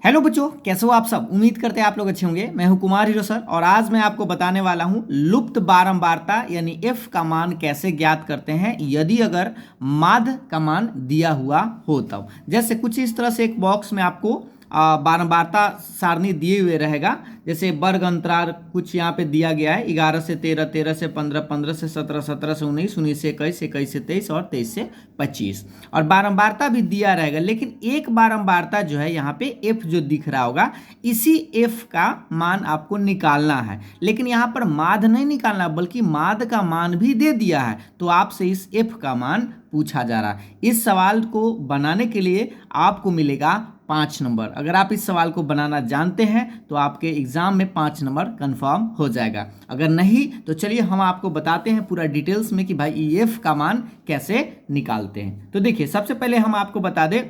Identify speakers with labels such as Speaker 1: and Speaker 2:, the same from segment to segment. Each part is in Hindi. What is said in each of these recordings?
Speaker 1: हेलो बच्चों, कैसे हो आप सब। उम्मीद करते हैं आप लोग अच्छे होंगे। मैं हूं कुमार हीरो सर और आज मैं आपको बताने वाला हूं लुप्त बारंबारता यानी एफ का मान कैसे ज्ञात करते हैं यदि अगर माध्य का मान दिया हुआ हो तब। जैसे कुछ इस तरह से एक बॉक्स में आपको बारंबारता सारणी दिए हुए रहेगा। जैसे वर्ग अंतराल कुछ यहाँ पे दिया गया है 11 से 13, 13 से 15, 15 से 17, 17 से 19, 19 से 21, 21 से 23 और 23 से 25 और बारंबारता भी दिया रहेगा। लेकिन एक बारंबारता जो है यहाँ पे एफ जो दिख रहा होगा इसी एफ का मान आपको निकालना है। लेकिन यहाँ पर माध्य नहीं निकालना बल्कि माध्य का मान भी दे दिया है, तो आपसे इस एफ का मान पूछा जा रहा है। इस सवाल को बनाने के लिए आपको मिलेगा 5 नंबर। अगर आप इस सवाल को बनाना जानते हैं तो आपके एग्जाम में 5 नंबर कंफर्म हो जाएगा। अगर नहीं तो चलिए हम आपको बताते हैं पूरा डिटेल्स में कि भाई ईएफ का मान कैसे निकालते हैं। तो देखिए, सबसे पहले हम आपको बता दें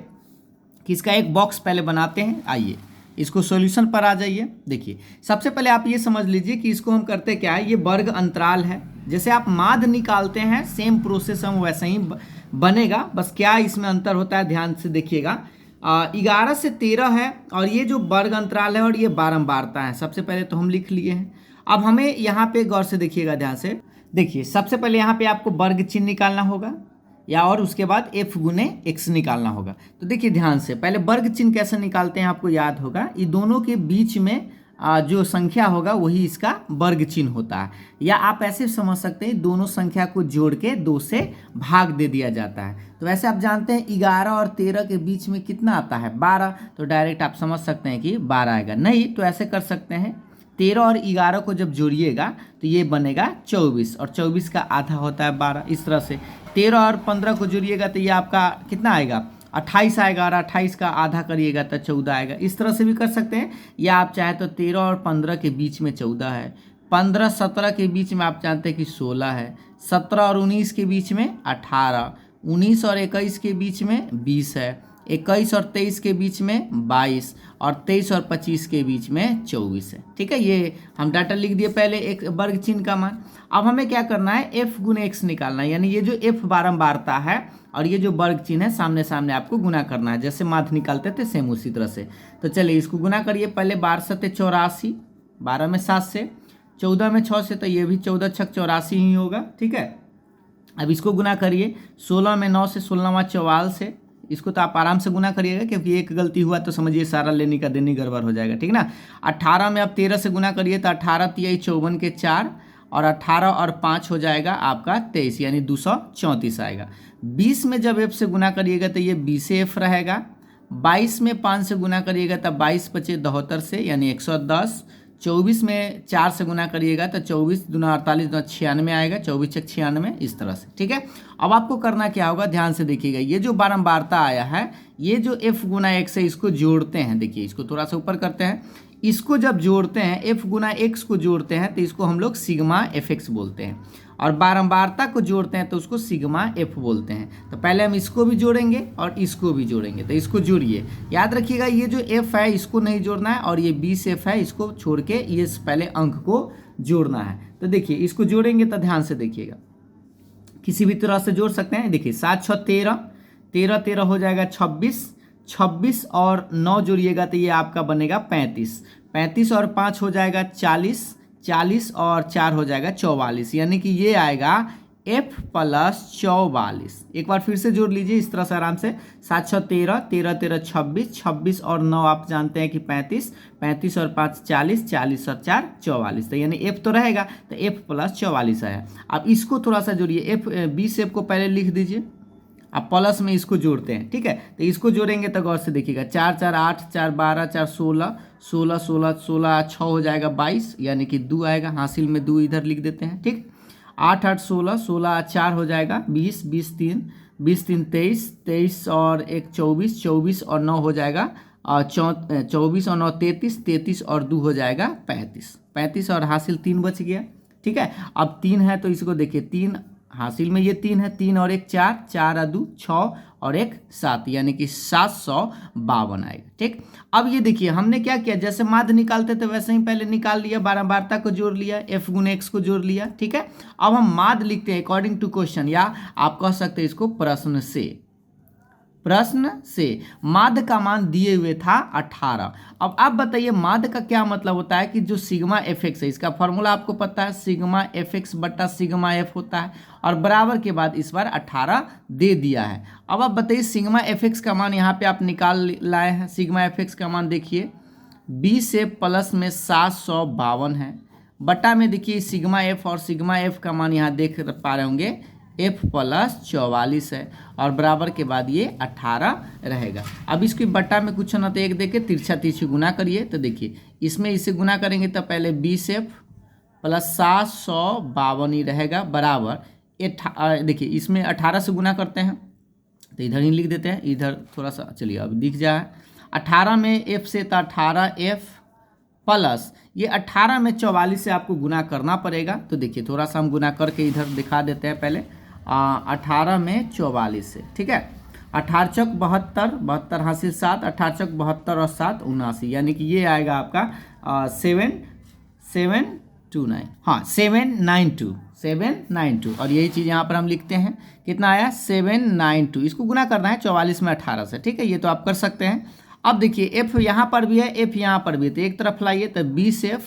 Speaker 1: कि इसका एक बॉक्स पहले बनाते हैं। आइए इसको सॉल्यूशन पर आ जाइए। देखिए, सबसे पहले आप ये समझ लीजिए कि इसको हम करते क्या है, ये वर्ग अंतराल है। जैसे आप माध्य निकालते हैं सेम प्रोसेस हम वैसे ही बनेगा, बस क्या इसमें अंतर होता है ध्यान से देखिएगा। 11 से 13 है और ये जो वर्ग अंतराल है और ये बारंबारता है। सबसे पहले तो हम लिख लिए हैं। अब हमें यहाँ पे गौर से देखिएगा, ध्यान से देखिए। सबसे पहले यहाँ पे आपको वर्ग चिन्ह निकालना होगा या और उसके बाद एफ गुने एक्स निकालना होगा। तो देखिए ध्यान से, पहले वर्ग चिन्ह कैसे निकालते हैं आपको याद होगा। ये दोनों के बीच में जो संख्या होगा वही इसका वर्ग चिन्ह होता है, या आप ऐसे समझ सकते हैं दोनों संख्या को जोड़ के 2 से भाग दे दिया जाता है। तो वैसे आप जानते हैं 11 और 13 के बीच में कितना आता है 12, तो डायरेक्ट आप समझ सकते हैं कि 12 आएगा। नहीं तो ऐसे कर सकते हैं, 13 और 11 को जब जोड़िएगा तो ये बनेगा 24 और 24 का आधा होता है 12। इस तरह से 13 और 15 को जोड़िएगा तो ये आपका कितना आएगा 28 आएगा, और 28 का आधा करिएगा तो 14 आएगा। इस तरह से भी कर सकते हैं, या आप चाहे तो 13 और 15 के बीच में 14 है, 15 17 के बीच में आप जानते हैं कि 16 है, 17 और 19 के बीच में 18, 19 और 21 के बीच में 20 है, 21 और 23 के बीच में 22 और 23 और 25 के बीच में 24 है। ठीक है, ये हम डाटा लिख दिए पहले एक वर्ग चिन्ह का मान। अब हमें क्या करना है, एफ गुने एक्स निकालना है, यानी ये जो एफ बारंबारता है और ये जो वर्ग चिन्ह है सामने सामने आपको गुना करना है। जैसे माध्य निकालते थे सेम उसी तरह से। तो चलिए इसको गुना करिए। पहले 12 सत्ते 84, 12 में 7 से, 14 में 6 से, तो ये भी 14 छक 84 ही होगा। ठीक है, अब इसको गुना करिए। 16 में 9 से, 16वां 44 से, इसको तो आप आराम से गुना करिएगा क्योंकि एक गलती हुआ तो समझिए सारा लेने का देनी गड़बड़ हो जाएगा। ठीक ना। 18 में आप 13 से गुना करिए तो 18 तिहाई 54 के 4 और 18 और 5 हो जाएगा आपका 23, यानी 234 आएगा। 20 में जब एफ से गुना करिएगा तो ये 20 एफ रहेगा। 22 में 5 से गुना करिएगा तो 22 पचे 72 से, यानी 110। 24 में 4 से गुना करिएगा तो 24 दूना 48 दूना 96 आएगा, 24 छक 96, इस तरह से। ठीक है, अब आपको करना क्या होगा, ध्यान से देखिएगा। ये जो बारंबारता आया है, ये जो एफ गुना एक्स है इसको जोड़ते हैं। देखिए इसको थोड़ा सा ऊपर करते हैं। इसको जब जोड़ते हैं, एफ गुना एक्स को जोड़ते हैं तो इसको हम लोग सिग्मा एफ एक्स बोलते हैं, और बारंबारता को जोड़ते हैं तो उसको सिग्मा एफ बोलते हैं। तो पहले हम इसको भी जोड़ेंगे और इसको भी जोड़ेंगे। तो इसको जोड़िए, याद रखिएगा ये जो एफ है इसको नहीं जोड़ना है, और ये 20 एफ है इसको छोड़ के ये पहले अंक को जोड़ना है। तो देखिए इसको जोड़ेंगे तो ध्यान से देखिएगा, किसी भी तरह से जोड़ सकते हैं। देखिए 7 6 13, 13 13 हो जाएगा 26, 26 और 9 जोड़िएगा तो ये आपका बनेगा 35, 35 और 5 हो जाएगा 40, 40 और 4 हो जाएगा 44, यानी कि ये आएगा f प्लस 44। एक बार फिर से जोड़ लीजिए इस तरह से आराम से। 7 6 13, 13 13 26, 26 और 9 आप जानते हैं कि 35, 35 और 5 40, 40 और 4 44, तो यानी f तो रहेगा, तो f प्लस 44 आया। अब इसको थोड़ा सा जोड़िए, 20 f को पहले लिख दीजिए, अब प्लस में इसको जोड़ते हैं। ठीक है, तो इसको जोड़ेंगे तो गौर से देखिएगा, 4 4 8, 4 12, 4 16, 16 16 16 6 हो जाएगा 22, यानी कि 2 आएगा। हासिल में 2 इधर लिख देते हैं। ठीक, 8 8 16, 16 4 हो जाएगा 20, 20 3, 20 3 23, 23 और 1 24, 24 और 9 हो जाएगा 24 और 9 33, 33 और 2 हो जाएगा 35, 35 और हासिल 3 बच गया। ठीक है, अब 3 है तो इसको देखिए, 3 हासिल में ये 3 है, 3 और 1 4, 4 और 2 6 और 1 7, यानी कि 752 आएगा। ठीक, अब ये देखिए हमने क्या किया, जैसे माध्य निकालते थे वैसे ही पहले निकाल लिया, बारंबारता को जोड़ लिया, एफ गुने एक्स को जोड़ लिया। ठीक है, अब हम माध्य लिखते हैं अकॉर्डिंग टू क्वेश्चन, या आप कह सकते हैं इसको प्रश्न से। प्रश्न से माध्य का मान दिए हुए था 18। अब आप बताइए माध्य का क्या मतलब होता है कि जो सिग्मा एफ एक्स है, इसका फॉर्मूला आपको पता है, सिग्मा एफ एक्स बट्टा सिग्मा एफ होता है, और बराबर के बाद इस बार 18 दे दिया है। अब आप बताइए सिग्मा एफ एक्स का मान यहाँ पे आप निकाल लाए हैं। सिग्मा एफ एक्स का मान देखिए 20 से प्लस में 752 है, बटा में देखिए सिग्मा एफ, और सिग्मा एफ का मान यहाँ देख पा रहे होंगे f प्लस 44 है, और बराबर के बाद ये 18 रहेगा। अब इसके बट्टा में कुछ ना तो एक देके तिरछा तिरछी गुना करिए, तो देखिए इसमें इसे गुना करेंगे तो पहले 20f प्लस 752 ही रहेगा, बराबर देखिए इसमें 18 से गुना करते हैं तो इधर ही लिख देते हैं, इधर थोड़ा सा चलिए अब दिख जाए। 18 में f से तो 18f प्लस ये 18 में 44 से आपको गुना करना पड़ेगा। तो देखिए थोड़ा सा हम गुना करके इधर दिखा देते हैं पहले 18 में 44 से, ठीक है। 18 चौक 72, 72 हासिल 7, 18 चौक 72 और 7 79, यानी कि ये आएगा आपका 792, हाँ 792, और यही चीज़ यहाँ पर हम लिखते हैं, कितना आया 792। इसको गुना करना है 44 में 18 से, ठीक है, ये तो आप कर सकते हैं। अब देखिए एफ यहाँ पर भी है, एफ यहाँ पर भी है, तो एक तरफ लाइए तो 20f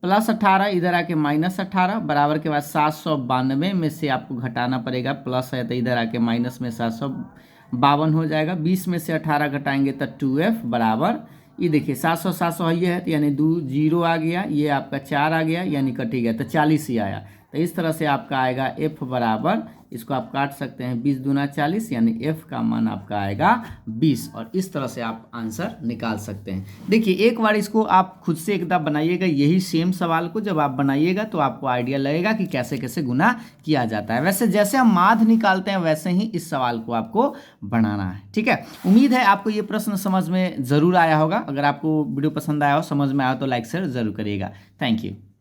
Speaker 1: प्लस 18 इधर आके माइनस 18, बराबर के बाद 792 में से आपको घटाना पड़ेगा, प्लस है तो इधर आके माइनस में 752 हो जाएगा। 20 में से 18 घटाएंगे तो 2f बराबर, ये देखिए 700 700 ये है तो यानी 2 0 आ गया, ये आपका 4 आ गया, यानी कट ही गया तो 40 ही आया। तो इस तरह से आपका आएगा f बराबर, इसको आप काट सकते हैं 20 दूना 40, यानी f का मान आपका आएगा 20, और इस तरह से आप आंसर निकाल सकते हैं। देखिए एक बार इसको आप खुद से एक दफ़ा बनाइएगा, यही सेम सवाल को जब आप बनाइएगा तो आपको आइडिया लगेगा कि कैसे कैसे गुना किया जाता है। वैसे जैसे हम माध्य निकालते हैं वैसे ही इस सवाल को आपको बनाना है, ठीक है। उम्मीद है आपको ये प्रश्न समझ में ज़रूर आया होगा। अगर आपको वीडियो पसंद आया हो, समझ में आया तो लाइक शेयर ज़रूर करिएगा। Thank you.